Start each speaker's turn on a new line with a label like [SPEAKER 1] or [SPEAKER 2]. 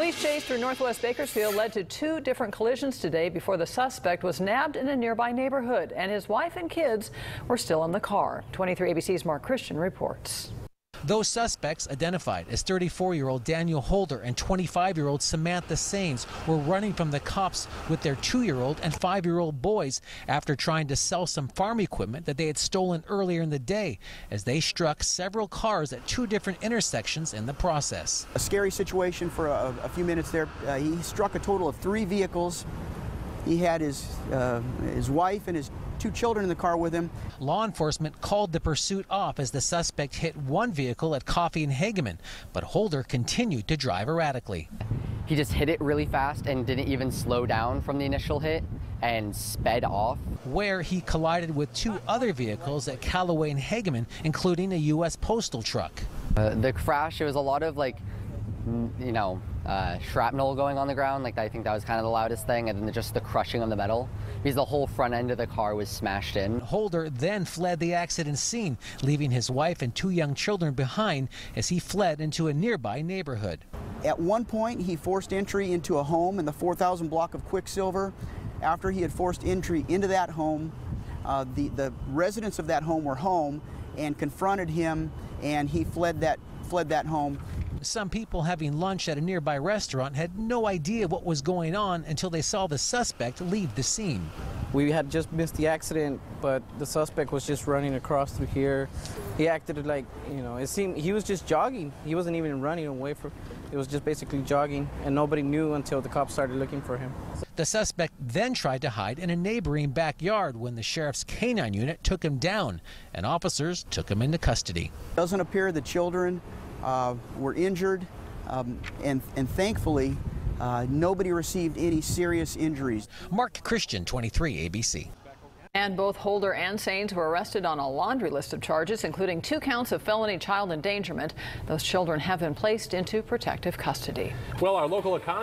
[SPEAKER 1] police chase through northwest Bakersfield led to 2 different collisions today before the suspect was nabbed in a nearby neighborhood, and his wife and kids were still in the car. 23 ABC's Mark Christian reports.
[SPEAKER 2] Those suspects, identified as 34-year-old Daniel Holder and 25-year-old Samantha Sains, were running from the cops with their 2-year-old and 5-year-old boys after trying to sell some farm equipment that they had stolen earlier in the day, as they struck several cars at 2 different intersections in the process.
[SPEAKER 3] A scary situation for a few minutes there. He struck a total of 3 vehicles. He had his wife and his 2 children in the car with him.
[SPEAKER 2] Law enforcement called the pursuit off as the suspect hit 1 vehicle at Coffee and Hageman, but Holder continued to drive erratically.
[SPEAKER 4] He just hit it really fast and didn't even slow down from the initial hit and sped off.
[SPEAKER 2] Where he collided with 2 other vehicles at Callaway and Hageman, including a U.S. postal truck.
[SPEAKER 4] The crash, it was a lot of shrapnel going on the ground. I think that was kind of the loudest thing, and then just the crushing of the metal, because the whole front end of the car was smashed in. Holder then fled the accident scene, leaving his wife and 2 young children behind as he fled into a nearby neighborhood.
[SPEAKER 3] At one point, he forced entry into a home in the 4000 block of Quicksilver. After he had forced entry into that home, the residents of that home were home and confronted him, and he fled that home.
[SPEAKER 2] Some people having lunch at a nearby restaurant had no idea what was going on until they saw the suspect leave the scene.
[SPEAKER 5] We had just missed the accident, but the suspect was just running across through here. He acted like, it seemed he was just jogging. He wasn't even running away from, it was just basically jogging, and nobody knew until the cops started looking for him.
[SPEAKER 2] The suspect then tried to hide in a neighboring backyard when the sheriff's canine unit took him down, and officers took him into custody.
[SPEAKER 3] It doesn't appear the children were injured, and thankfully nobody received any serious injuries.
[SPEAKER 2] Mark Christian, 23 ABC.
[SPEAKER 1] And both Holder and Sains were arrested on a laundry list of charges, including 2 counts of felony child endangerment. Those children have been placed into protective custody.
[SPEAKER 6] Well, our local economy